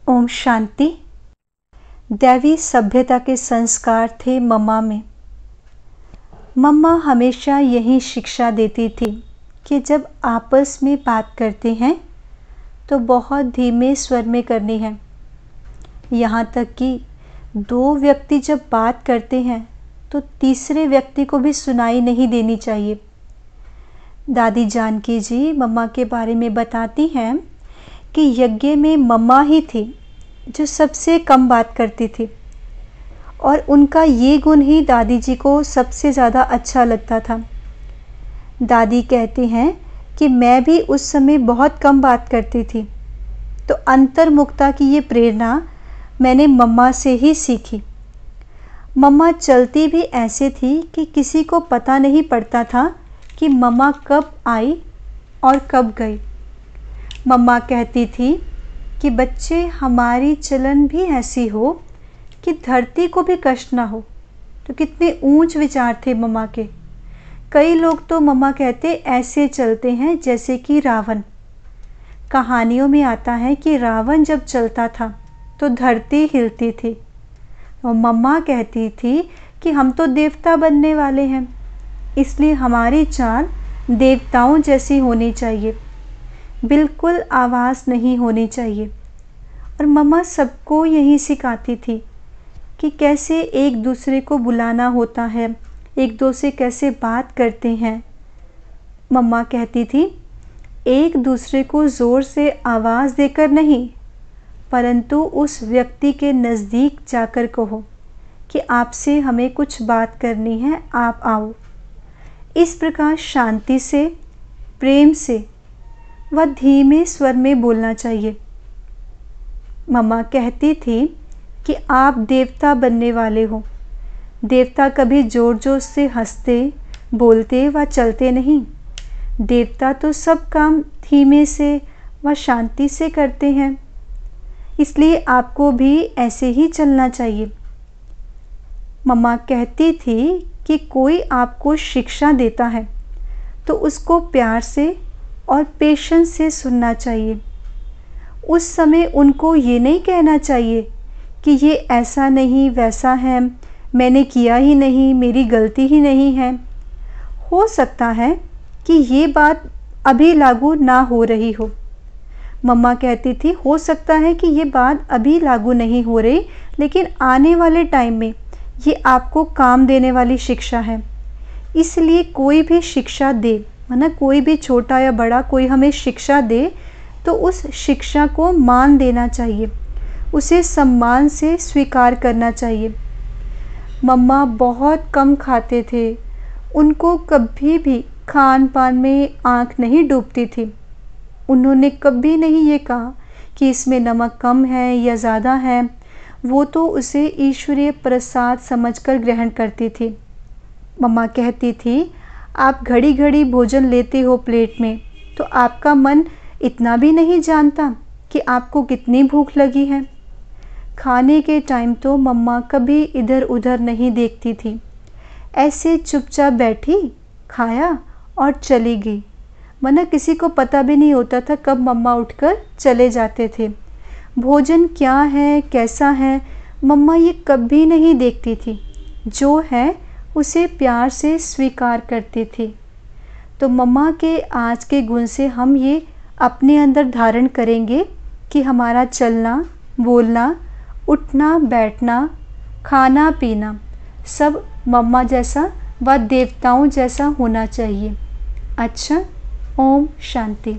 ओम शांति। दैवी सभ्यता के संस्कार थे मम्मा में। मम्मा हमेशा यही शिक्षा देती थी कि जब आपस में बात करते हैं तो बहुत धीमे स्वर में करनी है। यहाँ तक कि दो व्यक्ति जब बात करते हैं तो तीसरे व्यक्ति को भी सुनाई नहीं देनी चाहिए। दादी जानकी जी मम्मा के बारे में बताती हैं कि यज्ञ में मम्मा ही थी जो सबसे कम बात करती थी और उनका ये गुण ही दादी जी को सबसे ज़्यादा अच्छा लगता था। दादी कहती हैं कि मैं भी उस समय बहुत कम बात करती थी, तो अंतर्मुखता की ये प्रेरणा मैंने मम्मा से ही सीखी। मम्मा चलती भी ऐसे थी कि किसी को पता नहीं पड़ता था कि मम्मा कब आई और कब गई। मम्मा कहती थी कि बच्चे हमारी चलन भी ऐसी हो कि धरती को भी कष्ट ना हो। तो कितने ऊंच विचार थे मम्मा के। कई लोग तो मम्मा कहते ऐसे चलते हैं जैसे कि रावण। कहानियों में आता है कि रावण जब चलता था तो धरती हिलती थी और मम्मा कहती थी कि हम तो देवता बनने वाले हैं, इसलिए हमारी चाल देवताओं जैसी होनी चाहिए, बिल्कुल आवाज़ नहीं होनी चाहिए। और मम्मा सबको यही सिखाती थी कि कैसे एक दूसरे को बुलाना होता है, एक दो से कैसे बात करते हैं। मम्मा कहती थी एक दूसरे को ज़ोर से आवाज़ देकर नहीं, परंतु उस व्यक्ति के नज़दीक जाकर कहो कि आपसे हमें कुछ बात करनी है, आप आओ। इस प्रकार शांति से, प्रेम से व धीमे स्वर में बोलना चाहिए। मम्मा कहती थी कि आप देवता बनने वाले हो। देवता कभी जोर जोर से हंसते, बोलते व चलते नहीं। देवता तो सब काम धीमे से व शांति से करते हैं, इसलिए आपको भी ऐसे ही चलना चाहिए। मम्मा कहती थी कि कोई आपको शिक्षा देता है तो उसको प्यार से और पेशेंस से सुनना चाहिए। उस समय उनको ये नहीं कहना चाहिए कि ये ऐसा नहीं वैसा है, मैंने किया ही नहीं, मेरी गलती ही नहीं है। हो सकता है कि ये बात अभी लागू ना हो रही हो। मम्मा कहती थी हो सकता है कि ये बात अभी लागू नहीं हो रही, लेकिन आने वाले टाइम में ये आपको काम देने वाली शिक्षा है। इसलिए कोई भी शिक्षा दे, माना कोई भी छोटा या बड़ा कोई हमें शिक्षा दे तो उस शिक्षा को मान देना चाहिए, उसे सम्मान से स्वीकार करना चाहिए। मम्मा बहुत कम खाते थे, उनको कभी भी खान पान में आँख नहीं डूबती थी। उन्होंने कभी नहीं ये कहा कि इसमें नमक कम है या ज़्यादा है, वो तो उसे ईश्वरीय प्रसाद समझकर ग्रहण करती थी। मम्मा कहती थी आप घड़ी घड़ी भोजन लेते हो प्लेट में, तो आपका मन इतना भी नहीं जानता कि आपको कितनी भूख लगी है। खाने के टाइम तो मम्मा कभी इधर उधर नहीं देखती थी, ऐसे चुपचाप बैठी, खाया और चली गई। वरना किसी को पता भी नहीं होता था कब मम्मा उठकर चले जाते थे। भोजन क्या है, कैसा है, मम्मा ये कभी नहीं देखती थी। जो है उसे प्यार से स्वीकार करती थी। तो मम्मा के आज के गुण से हम ये अपने अंदर धारण करेंगे कि हमारा चलना, बोलना, उठना, बैठना, खाना, पीना सब मम्मा जैसा व देवताओं जैसा होना चाहिए। अच्छा, ओम शांति।